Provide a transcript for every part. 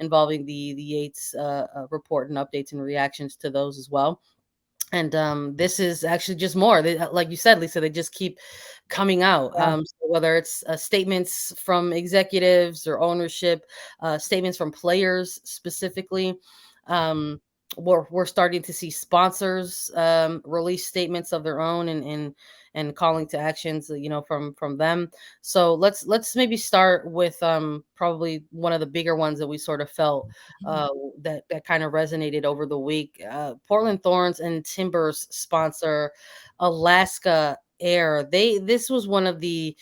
involving the Yates report and updates and reactions to those as well. And this is actually just more. Like you said, Lisa, they just keep coming out. Yeah. So whether it's statements from executives or ownership, statements from players specifically, um, we're starting to see sponsors release statements of their own and calling to actions, from them. So let's maybe start with probably one of the bigger ones that we sort of felt uh, that kind of resonated over the week. Portland Thorns and Timbers sponsor Alaska Air. This was one of the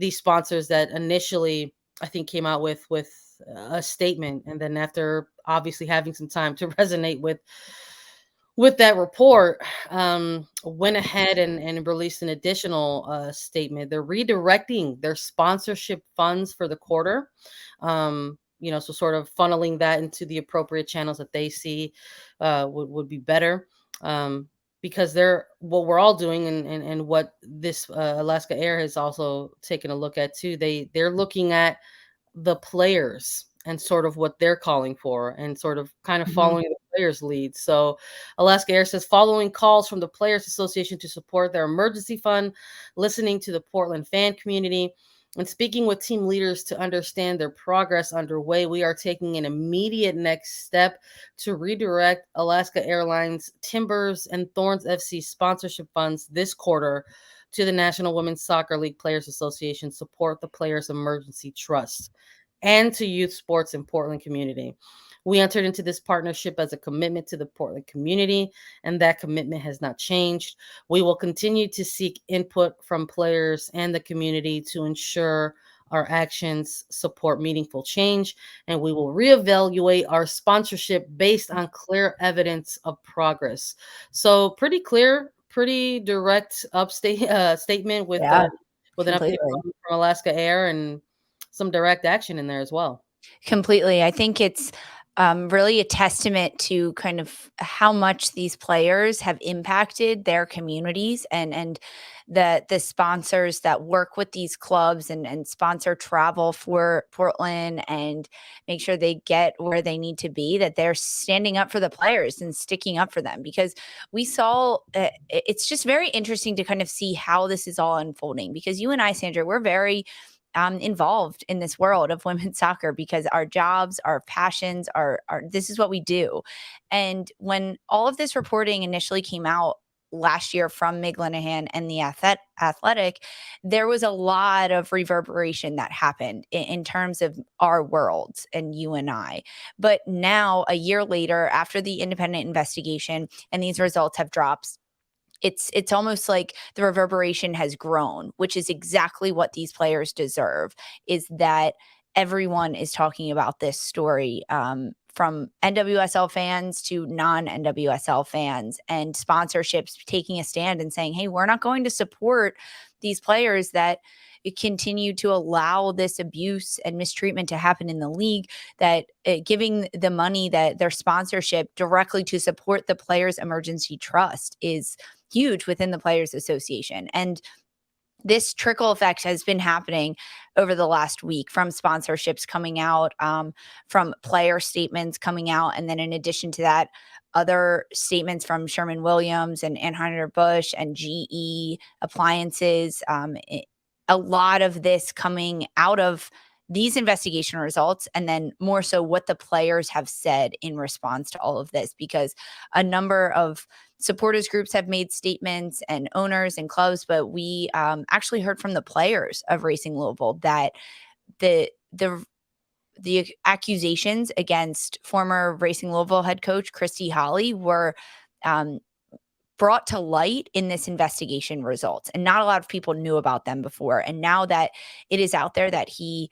sponsors that initially I think came out with a statement, and then after obviously having some time to resonate with that report, went ahead and released an additional statement. They're redirecting their sponsorship funds for the quarter. So sort of funneling that into the appropriate channels that they see would be better. Because they're what we're all doing, and what this Alaska Air has also taken a look at too. They're looking at the players and sort of what they're calling for, and sort of kind of Mhm. following the players' lead. So Alaska Air says, following calls from the Players Association to support their emergency fund, listening to the Portland fan community, and speaking with team leaders to understand their progress underway, we are taking an immediate next step to redirect Alaska Airlines, Timbers, and Thorns FC sponsorship funds this quarter to the National Women's Soccer League Players Association, support the Players Emergency Trust, and to youth sports in Portland community. We entered into this partnership as a commitment to the Portland community, and that commitment has not changed. We will continue to seek input from players and the community to ensure our actions support meaningful change, and we will reevaluate our sponsorship based on clear evidence of progress. So, pretty clear, pretty direct statement Yeah, with an update completely. from Alaska Air, and some direct action in there as well. Completely. I think it's really a testament to kind of how much these players have impacted their communities, and the sponsors that work with these clubs and sponsor travel for Portland and make sure they get where they need to be, that they're standing up for the players and sticking up for them. Because we saw it's just very interesting to kind of see how this is all unfolding, because you and I, Sandra, we're very involved in this world of women's soccer, because our jobs, our passions, are this is what we do. And when all of this reporting initially came out last year from Meg Linehan and the Athletic, there was a lot of reverberation that happened in terms of our worlds and you and I. But now, a year later, after the independent investigation and these results have dropped, it's almost like the reverberation has grown, which is exactly what these players deserve, is that everyone is talking about this story, from NWSL fans to non-NWSL fans, and sponsorships taking a stand and saying, hey, we're not going to support these players that continue to allow this abuse and mistreatment to happen in the league, that giving the money, that their sponsorship directly to support the Players Emergency Trust, is huge within the Players Association. And this trickle effect has been happening over the last week, from sponsorships coming out, from player statements coming out. And then in addition to that, other statements from Sherman Williams and Anheuser-Busch and GE Appliances. A lot of this coming out of these investigation results, and then more so what the players have said in response to all of this, because a number of supporters groups have made statements, and owners and clubs, but we actually heard from the players of Racing Louisville that the accusations against former Racing Louisville head coach Christy Holly were brought to light in this investigation results, and not a lot of people knew about them before. And now that it is out there that he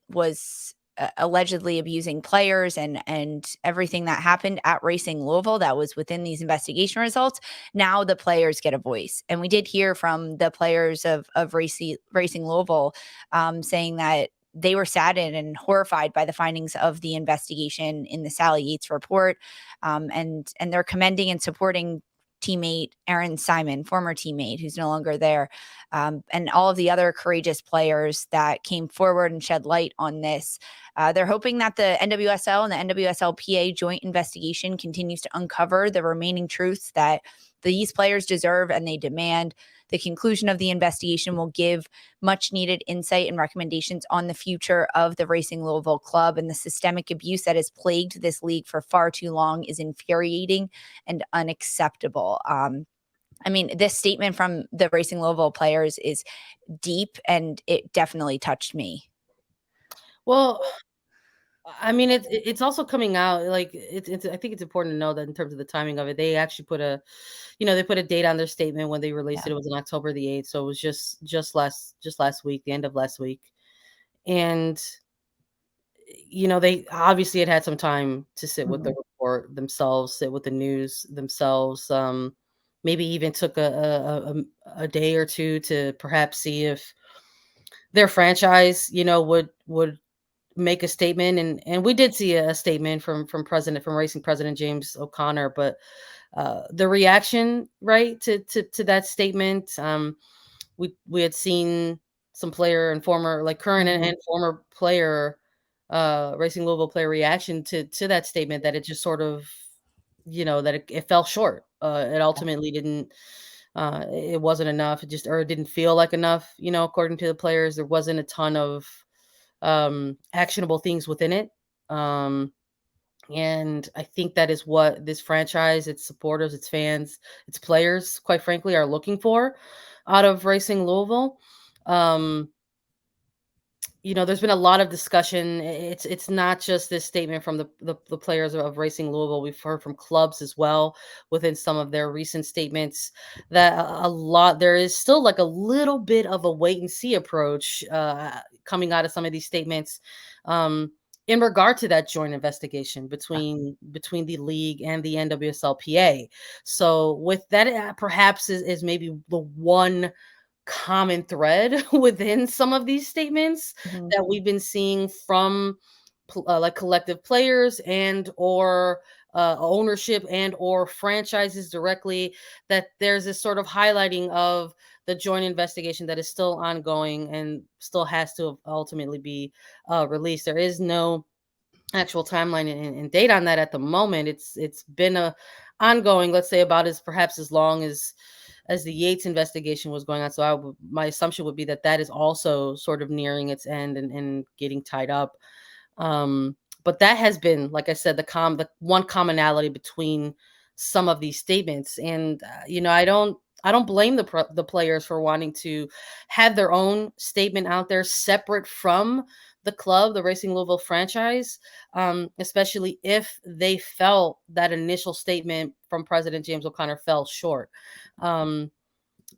was allegedly abusing players, and everything that happened at Racing Louisville that was within these investigation results, now the players get a voice. And we did hear from the players of Racing Louisville, saying that they were saddened and horrified by the findings of the investigation in the Sally Yates report, and they're commending and supporting teammate Aaron Simon, former teammate who's no longer there, and all of the other courageous players that came forward and shed light on this. They're hoping that the NWSL and the NWSLPA joint investigation continues to uncover the remaining truths that these players deserve and they demand. The conclusion of the investigation will give much needed insight and recommendations on the future of the Racing Louisville club, and the systemic abuse that has plagued this league for far too long is infuriating and unacceptable. I mean, this statement from the Racing Louisville players is deep, and it definitely touched me. Well, I mean, it's also coming out like it's. I think it's important to know that in terms of the timing of it, they actually put a, they put a date on their statement when they released Yeah. it. It was on October the 8th, so it was just last week, the end of last week, and they obviously had some time to sit with the Mhm. report themselves, sit with the news themselves. Maybe even took a day or two to perhaps see if their franchise, would make a statement, and we did see a statement from racing president James O'Connor, but the reaction, right, to that statement, we had seen some player and former, like current and Mhm. former player, Racing Louisville player reaction to that statement, that it just sort of, that it fell short. It ultimately didn't. It wasn't enough. It didn't feel like enough. According to the players, there wasn't a ton of actionable things within it. Um, and I think that is what this franchise, its supporters, its fans, its players, quite frankly, are looking for out of Racing Louisville. Um, there's been a lot of discussion. It's not just this statement from the players of Racing Louisville. We've heard from clubs as well within some of their recent statements that a lot there is still like a little bit of a wait and see approach coming out of some of these statements. Um, in regard to that joint investigation between the league and the NWSLPA. So with that, perhaps is maybe the one common thread within some of these statements Mhm. that we've been seeing from like collective players and or ownership and or franchises directly, that there's this sort of highlighting of the joint investigation that is still ongoing and still has to ultimately be released. There is no actual timeline and date on that at the moment. It's been a ongoing, let's say, about as perhaps as long as the Yates investigation was going on. So my assumption would be that that is also sort of nearing its end and getting tied up. Um, but that has been, like I said, the one commonality between some of these statements, and I don't blame the players for wanting to have their own statement out there separate from the club, the Racing Louisville franchise, especially if they felt that initial statement from President James O'Connor fell short. Um,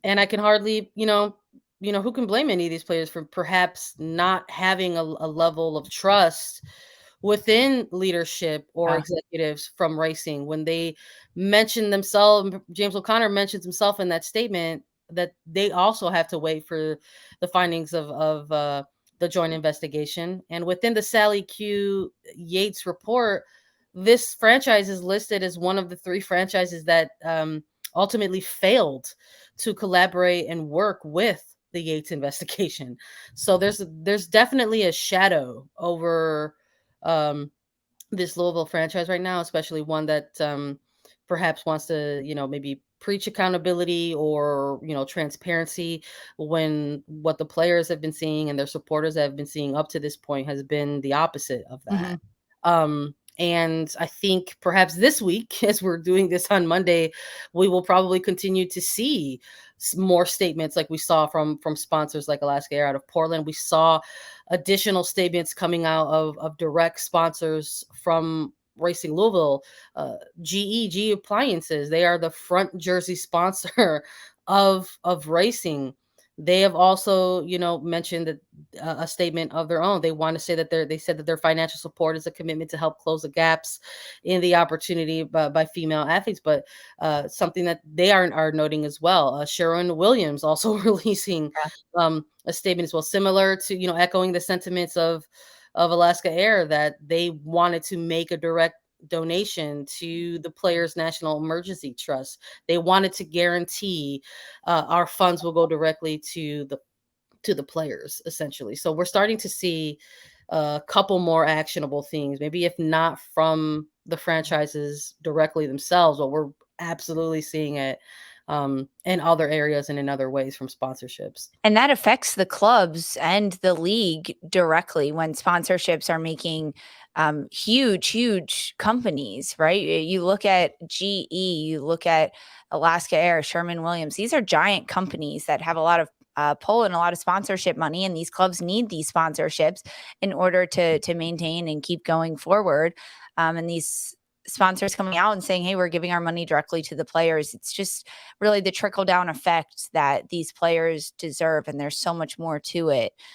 and I can hardly, who can blame any of these players for perhaps not having a level of trust within leadership or Yeah. executives from racing when they mention themselves. James O'Connor mentions himself in that statement that they also have to wait for the findings of the joint investigation. And within the Sally Q Yates report, this franchise is listed as one of the three franchises that ultimately failed to collaborate and work with the Yates investigation. So there's definitely a shadow over um, this Louisville franchise right now, especially one that perhaps wants to, maybe preach accountability or transparency, when what the players have been seeing and their supporters have been seeing up to this point has been the opposite of that. Mhm. And I think perhaps this week, as we're doing this on Monday, we will probably continue to see more statements like we saw from sponsors like Alaska Air out of Portland. We saw additional statements coming out of direct sponsors from Racing Louisville. GE Appliances, they are the front jersey sponsor of racing. They have also, mentioned that a statement of their own. They want to say that they said that their financial support is a commitment to help close the gaps in the opportunity by female athletes, but something that they are noting as well. Sharon Williams also releasing Yeah. a statement as well, similar to, echoing the sentiments of Alaska Air, that they wanted to make a direct donation to the Players National Emergency Trust. They wanted to guarantee our funds will go directly to the players, essentially. So we're starting to see a couple more actionable things, maybe if not from the franchises directly themselves, but we're absolutely seeing it in other areas and in other ways from sponsorships. And that affects the clubs and the league directly when sponsorships are making huge, huge companies, right? You look at GE, you look at Alaska Air, Sherman Williams. These are giant companies that have a lot of pull and a lot of sponsorship money, and these clubs need these sponsorships in order to maintain and keep going forward. And these sponsors coming out and saying, "Hey, we're giving our money directly to the players." It's just really the trickle down effect that these players deserve. And there's so much more to it.